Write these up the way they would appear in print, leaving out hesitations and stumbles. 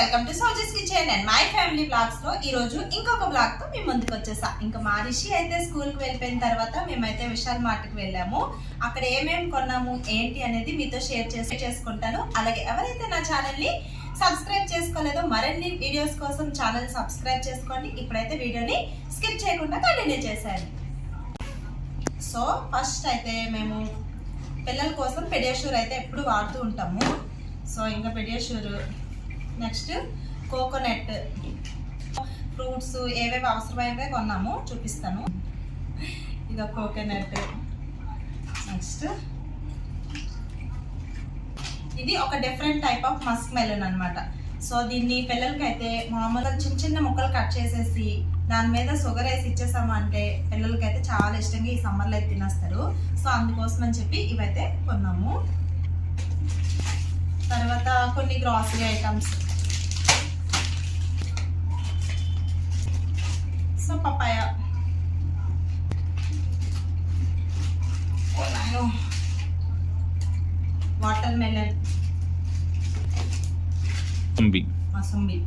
Welcome to Sowji's kitchen and my family blogs లో ఈ రోజు ఇంకొక బ్లాగ్ తో మేము ముందుకు వచ్చేసా. ఇంకా మా రిషి అయితే స్కూల్ కి వెళ్ళిపోయిన తర్వాత మేమైతే విశాల్ మార్ట్ కి వెళ్ళాము. అక్కడ ఏమేమి కొన్నాము ఏంటి అనేది మీతో షేర్ చేసుకుంటాను. అలాగే ఎవరైతే నా ఛానల్ ని సబ్స్క్రైబ్ చేసుకోలేదో మరిన్ని వీడియోస్ కోసం ఛానల్ సబ్స్క్రైబ్ చేసుకోండి. ఇప్పుడైతే వీడియోని స్కిప్ చేయకుండా కంటిన్యూ చేశాను. సో ఫస్ట్ అయితే మేము పిల్లల కోసం పెడియాష్యూర్ అయితే ఎప్పుడు వాడుతూ ఉంటాము. సో ఇంకా పెడియాష్యూర్, నెక్స్ట్ కోకోనట్, ఫ్రూట్స్ ఏవేవి అవసరమైనవే కొన్నాము చూపిస్తాను. ఇక కోకోనట్, నెక్స్ట్ ఇది ఒక different type of Musk melon అనమాట. సో దీన్ని పిల్లలకి అయితే మామూలుగా చిన్న చిన్న ముక్కలు కట్ చేసేసి దాని మీద షుగర్ వేసి ఇచ్చేసాము అంటే పిల్లలకి అయితే చాలా ఇష్టంగా ఈ సమ్మర్లో అయితే తినేస్తారు. సో అందుకోసం అని చెప్పి ఇవైతే కొన్నాము. తర్వాత కొన్ని grocery items, so papaya, watermelon, mosambi,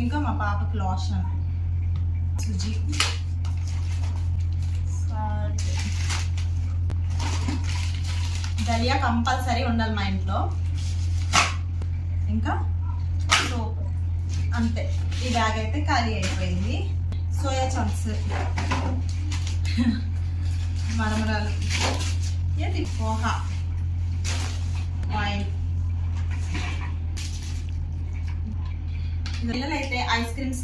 ఇంకా మా పాపకి లోషన్, సుజీ, దలియా కంపల్సరీ ఉండాలి మా ఇంట్లో, ఇంకా సోప్. అంతే, ఈ బ్యాగ్ అయితే ఖాళీ అయిపోయింది. సోయా చంక్స్, మరమరాలు, ఇది పోహా, ఆయిల్. పిల్లలైతే ఐస్ క్రీమ్స్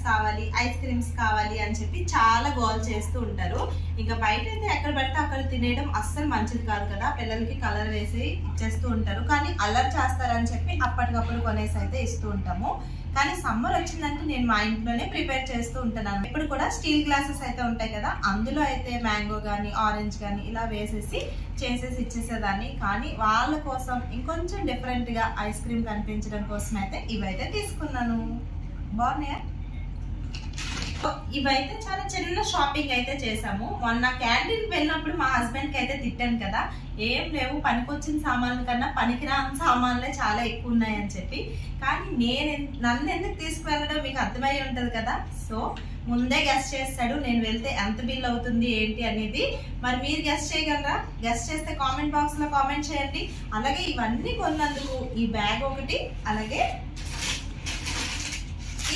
కావాలి అని చెప్పి చాలా గోల్ చేస్తూ ఉంటారు. ఇంకా బయట అయితే ఎక్కడ పడితే అక్కడ తినేయడం అస్సలు మంచిది కాదు కదా. పిల్లలకి కలర్ వేసి ఇచ్చేస్తూ ఉంటారు, కానీ అల్లరి చేస్తారని చెప్పి అప్పటికప్పుడు కొనేసి అయితే ఇస్తూ ఉంటాము. కానీ సమ్మర్ వచ్చిందంటే నేను మా ఇంట్లోనే ప్రిపేర్ చేస్తూ ఉంటాను. ఇప్పుడు కూడా స్టీల్ గ్లాసెస్ అయితే ఉంటాయి కదా, అందులో అయితే మ్యాంగో కానీ ఆరెంజ్ కానీ ఇలా వేసేసి చేసేసి ఇచ్చేసేదాన్ని. కానీ వాళ్ళ కోసం ఇంకొంచెం డిఫరెంట్గా ఐస్ క్రీమ్ కనిపించడం కోసం అయితే ఇవైతే తీసుకున్నాను. బాగున్నాయా? ఇవైతే చాలా చిన్న షాపింగ్ అయితే చేసాము. మొన్న క్యాంటీన్కి వెళ్ళినప్పుడు మా హస్బెండ్కి అయితే తిట్టాను కదా, ఏం లేవు పనికొచ్చిన సామాన్ల కన్నా పనికిరాని సామాన్లే చాలా ఎక్కువ ఉన్నాయని చెప్పి. కానీ నన్ను ఎందుకు తీసుకువెళ్ళడం మీకు అర్థమై ఉంటుంది కదా. సో ముందే గెస్ట్ చేస్తాడు నేను వెళ్తే ఎంత బిల్ అవుతుంది ఏంటి అనేది. మరి మీరు గెస్ట్ చేయగలరా? గెస్ట్ చేస్తే కామెంట్ బాక్స్లో కామెంట్ చేయండి. అలాగే ఇవన్నీ కొన్నందుకు ఈ బ్యాగ్ ఒకటి, అలాగే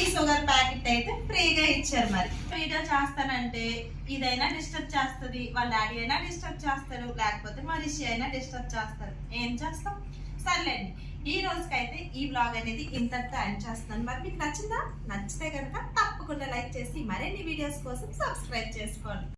ఈ షుగర్ ప్యాకెట్ అయితే ఫ్రీగా ఇచ్చారు. మరి వీడియో చేస్తానంటే ఇదైనా డిస్టర్బ్ చేస్తుంది, వాళ్ళ డాడీ అయినా డిస్టర్బ్ చేస్తారు, లేకపోతే మా రిషి అయినా డిస్టర్బ్ చేస్తారు. ఏం చేస్తాం, సర్లేండి. ఈ రోజుకైతే ఈ బ్లాగ్ అనేది ఇంతటితో ఎండ్ చేస్తున్నాను. మరి మీకు నచ్చిందా? నచ్చితే కనుక తప్పకుండా లైక్ చేసి మరిన్ని వీడియోస్ కోసం సబ్స్క్రైబ్ చేసుకోండి.